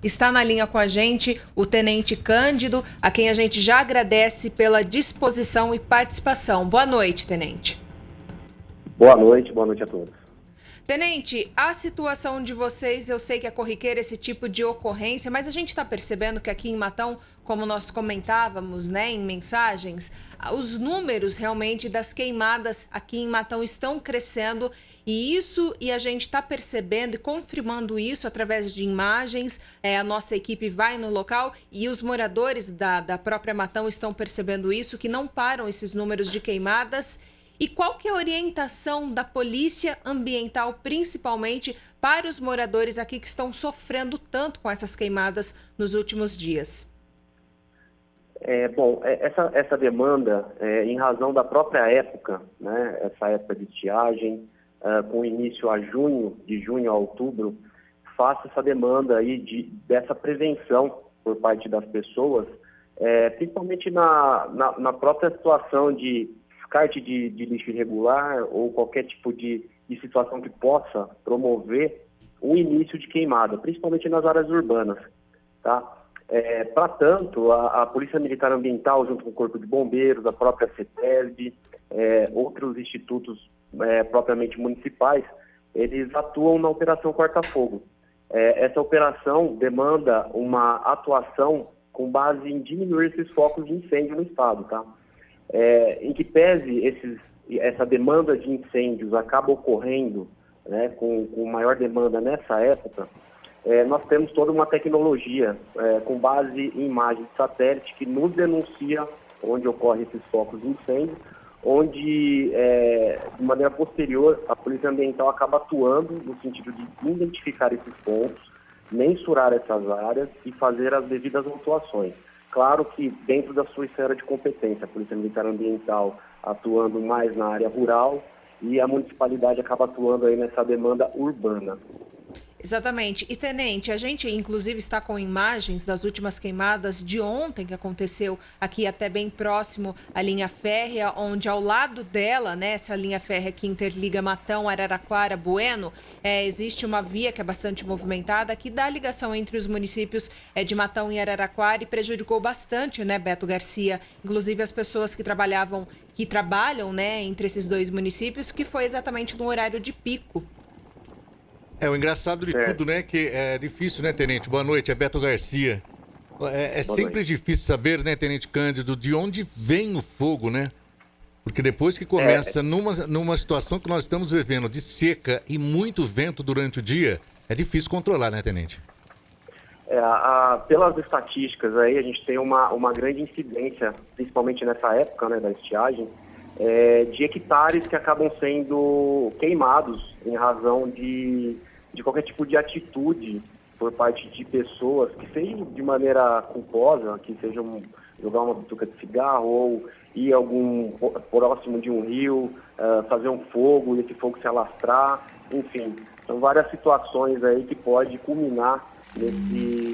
Está na linha com a gente o Tenente Cândido, a quem a gente já agradece pela disposição e participação. Boa noite, Tenente. Boa noite a todos. Tenente, a situação de vocês, eu sei que é corriqueira esse tipo de ocorrência, mas a gente está percebendo que aqui em Matão, como nós comentávamos, né, em mensagens, os números realmente das queimadas aqui em Matão estão crescendo e a gente está percebendo e confirmando isso através de imagens. A nossa equipe vai no local e os moradores da própria Matão estão percebendo isso, que não param esses números de queimadas. E qual que é a orientação da Polícia Ambiental, principalmente para os moradores aqui que estão sofrendo tanto com essas queimadas nos últimos dias? Essa demanda, em razão da própria época, né, essa época de estiagem, com início de junho a outubro, faça essa demanda aí dessa prevenção por parte das pessoas, principalmente na própria situação de descarte de lixo irregular ou qualquer tipo de situação que possa promover o início de queimada, principalmente nas áreas urbanas, tá? Para tanto, a Polícia Militar Ambiental, junto com o Corpo de Bombeiros, a própria CETESB, outros institutos propriamente municipais, eles atuam na Operação Corta-Fogo. Essa operação demanda uma atuação com base em diminuir esses focos de incêndio no estado, tá? Em que pese essa demanda de incêndios acaba ocorrendo, né, com maior demanda nessa época, nós temos toda uma tecnologia com base em imagens de satélite que nos denuncia onde ocorrem esses focos de incêndio, onde, de maneira posterior, a Polícia Ambiental acaba atuando no sentido de identificar esses pontos, mensurar essas áreas e fazer as devidas autuações. Claro que dentro da sua esfera de competência, a Polícia Militar Ambiental atuando mais na área rural e a municipalidade acaba atuando aí nessa demanda urbana. Exatamente. E, Tenente, a gente inclusive está com imagens das últimas queimadas de ontem, que aconteceu aqui até bem próximo à linha férrea, onde ao lado dela, né, essa linha férrea que interliga Matão, Araraquara, Bueno, existe uma via que é bastante movimentada, que dá ligação entre os municípios de Matão e Araraquara e prejudicou bastante, né, Beto Garcia, inclusive as pessoas que trabalham, né, entre esses dois municípios, que foi exatamente no horário de pico. O engraçado de tudo, né, que é difícil, né, Tenente? Boa noite, é Beto Garcia. Sempre difícil saber, né, Tenente Cândido, de onde vem o fogo, né? Porque depois que começa numa situação que nós estamos vivendo de seca e muito vento durante o dia, é difícil controlar, né, Tenente? Pelas estatísticas aí, a gente tem uma grande incidência, principalmente nessa época, né, da estiagem, de hectares que acabam sendo queimados em razão de qualquer tipo de atitude por parte de pessoas que sejam de maneira culposa, que sejam jogar uma bituca de cigarro ou ir próximo de um rio, fazer um fogo e esse fogo se alastrar, enfim, são várias situações aí que pode culminar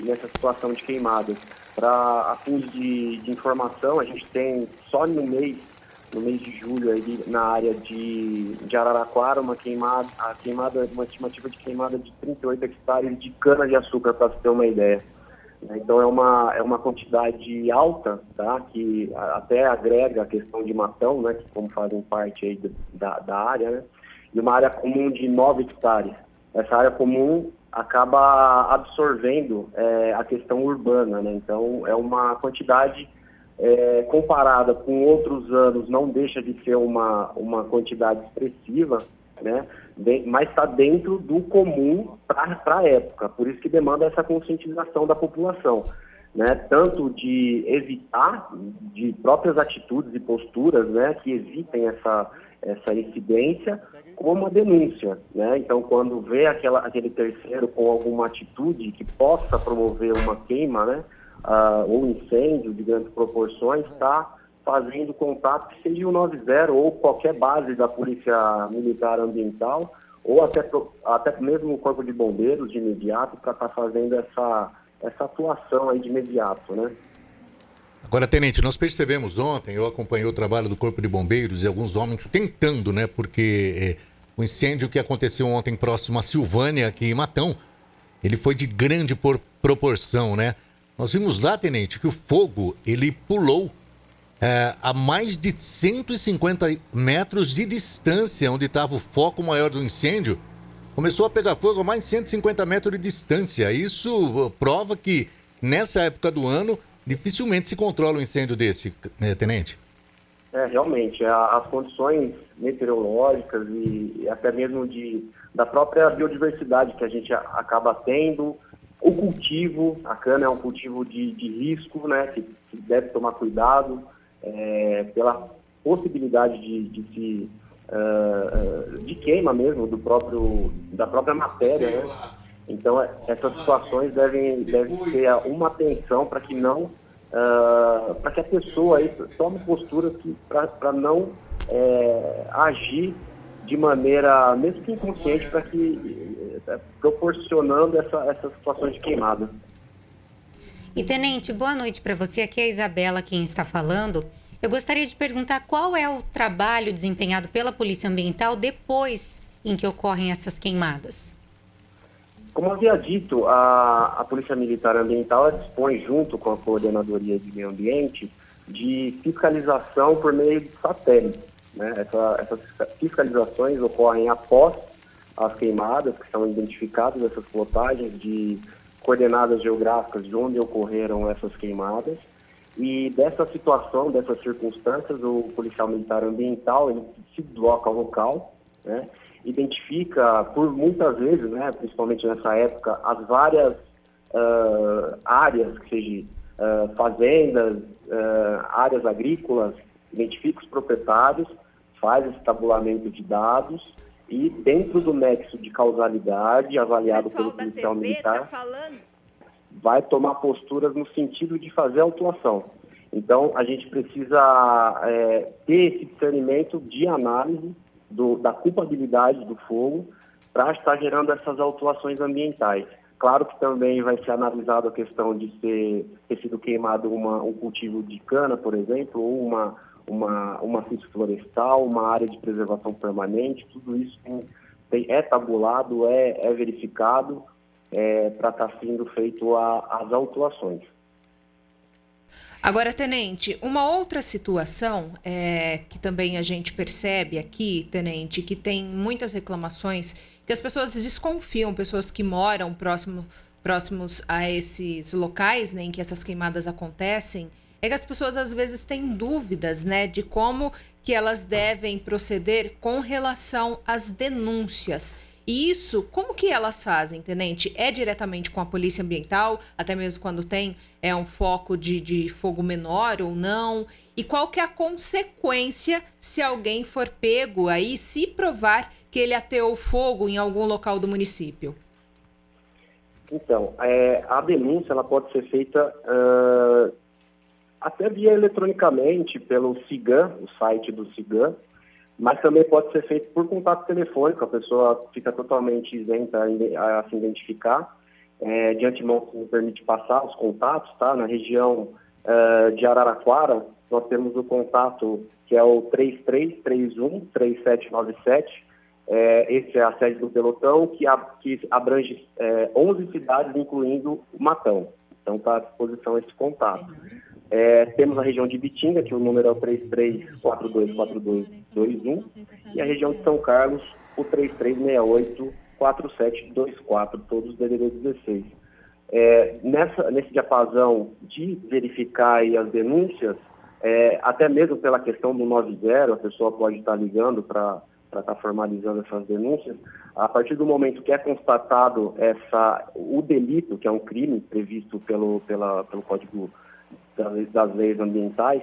nessa situação de queimadas. Para fins de informação, a gente tem só no mês de julho, aí, na área de Araraquara, uma estimativa de queimada de 38 hectares de cana-de-açúcar, para você ter uma ideia. Então é uma quantidade alta, tá? Que até agrega a questão de Matão, né? Que como fazem parte aí da área, né? E uma área comum de 9 hectares. Essa área comum acaba absorvendo a questão urbana, né? Então é uma quantidade comparada com outros anos, não deixa de ser uma quantidade expressiva, né? Mas está dentro do comum para a época, por isso que demanda essa conscientização da população, né? Tanto de evitar de próprias atitudes e posturas, né, que evitem essa incidência, como a denúncia, né? Então, quando vê aquele terceiro com alguma atitude que possa promover uma queima, né, ou incêndio de grandes proporções, está fazendo contato, que seja o 90 ou qualquer base da Polícia Militar Ambiental, ou até mesmo o Corpo de Bombeiros de imediato, para estar fazendo essa atuação aí de imediato, né? Agora, Tenente, nós percebemos ontem, eu acompanhei o trabalho do Corpo de Bombeiros e alguns homens tentando, né, porque o incêndio que aconteceu ontem próximo a Silvânia, aqui em Matão, ele foi de grande proporção, né? Nós vimos lá, tenente, que o fogo, ele pulou a mais de 150 metros de distância, onde estava o foco maior do incêndio. Começou a pegar fogo a mais de 150 metros de distância. Isso prova que, nessa época do ano, dificilmente se controla um incêndio desse, né, tenente? Realmente, as condições meteorológicas e até mesmo da própria biodiversidade que a gente acaba tendo, o cultivo, a cana é um cultivo de risco, né, que deve tomar cuidado, pela possibilidade de queima mesmo da própria matéria, né? Então, essas situações devem ter uma atenção para que não para que a pessoa aí tome posturas para não agir de maneira, mesmo que inconsciente, para que proporcionando essas situações de queimada. E, tenente, boa noite para você. Aqui é a Isabela quem está falando. Eu gostaria de perguntar qual é o trabalho desempenhado pela Polícia Ambiental depois em que ocorrem essas queimadas. Como havia dito, a Polícia Militar Ambiental dispõe, junto com a Coordenadoria de Meio Ambiente, de fiscalização por meio de satélite, né? Essas fiscalizações ocorrem após as queimadas, que são identificadas essas plotagens de coordenadas geográficas de onde ocorreram essas queimadas. E dessa situação, dessas circunstâncias, o policial militar ambiental ele se desloca ao local, né? Identifica, por muitas vezes, né, principalmente nessa época, as várias áreas, que seja fazendas, áreas agrícolas, identifica os proprietários, faz esse tabulamento de dados e, dentro do nexo de causalidade, avaliado pelo policial militar, vai tomar posturas no sentido de fazer a autuação. Então, a gente precisa ter esse discernimento de análise da culpabilidade do fogo para estar gerando essas autuações ambientais. Claro que também vai ser analisado a questão de ter sido queimado um cultivo de cana, por exemplo, ou uma maciço florestal, uma área de preservação permanente. Tudo isso é tabulado, é verificado para estar sendo feito as autuações. Agora, tenente, uma outra situação que também a gente percebe aqui, tenente, que tem muitas reclamações, que as pessoas desconfiam, pessoas que moram próximos a esses locais, né, em que essas queimadas acontecem, é que as pessoas às vezes têm dúvidas, né, de como que elas devem proceder com relação às denúncias. E isso, como que elas fazem, tenente? É diretamente com a Polícia Ambiental, até mesmo quando tem um foco de fogo menor ou não? E qual que é a consequência se alguém for pego aí, se provar que ele ateou fogo em algum local do município? Então, a denúncia ela pode ser feita até via eletronicamente pelo CIGAM, o site do CIGAM, mas também pode ser feito por contato telefônico, a pessoa fica totalmente isenta a se identificar. De antemão, me permite passar os contatos, tá? Na região de Araraquara, nós temos o contato que é o 3331-3797. Esse é a sede do pelotão, que abrange 11 cidades, incluindo o Matão. Então, está à disposição esse contato. Temos a região de Bitinga, que o número é o 33424221, e a região de São Carlos, o 33684724, todos DDD 16. Nesse diapasão de verificar aí as denúncias, até mesmo pela questão do 90, a pessoa pode estar ligando para estar formalizando essas denúncias. A partir do momento que é constatado o delito, que é um crime previsto pelo Código das Leis Ambientais,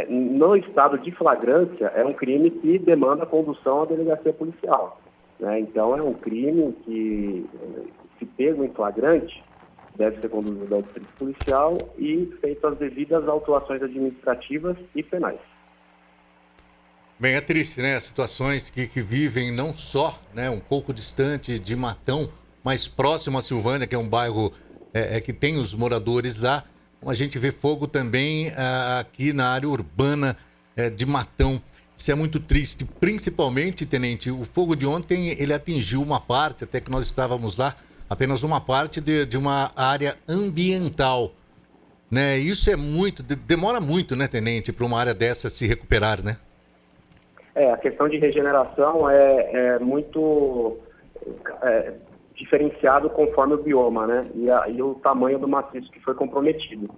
no estado de flagrância, é um crime que demanda a condução à delegacia policial, né? Então, é um crime que, se pego em flagrante, deve ser conduzido ao distrito policial e feitas as devidas autuações administrativas e penais. Bem, é triste, né? Situações que vivem não só, né, um pouco distante de Matão, mas próximo a Silvânia, que é um bairro que tem os moradores lá. A gente vê fogo também aqui na área urbana de Matão. Isso é muito triste, principalmente, tenente, o fogo de ontem, ele atingiu uma parte, até que nós estávamos lá apenas uma parte de uma área ambiental. Né? Isso é muito, demora muito, né, tenente, para uma área dessa se recuperar, né? A questão de regeneração é muito diferenciado conforme o bioma, né? E o tamanho do maciço que foi comprometido.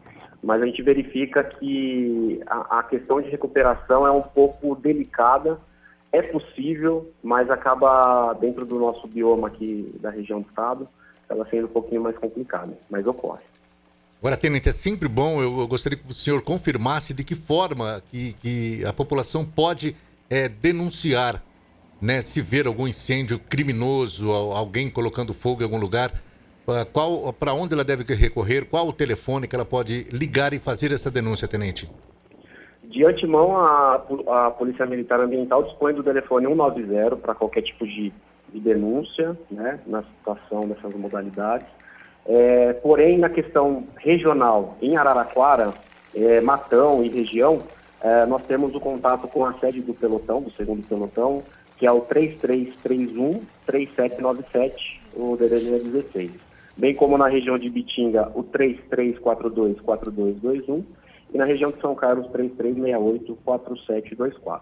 Mas a gente verifica que a questão de recuperação é um pouco delicada, é possível, mas acaba dentro do nosso bioma aqui da região do estado, ela sendo um pouquinho mais complicada, mas ocorre. Agora, tenente, é sempre bom, eu gostaria que o senhor confirmasse de que forma que a população pode denunciar, né, se ver algum incêndio criminoso, alguém colocando fogo em algum lugar, para onde ela deve recorrer, qual o telefone que ela pode ligar e fazer essa denúncia, tenente? De antemão, a Polícia Militar Ambiental dispõe do telefone 190 para qualquer tipo de denúncia, né, na situação dessas modalidades. Porém, na questão regional, em Araraquara, Matão e região, nós temos o contato com a sede do pelotão, do segundo pelotão, que é o 3331-3797, o DDD 16. Bem como na região de Bitinga, o 3342-4221, e na região de São Carlos, 3368-4724.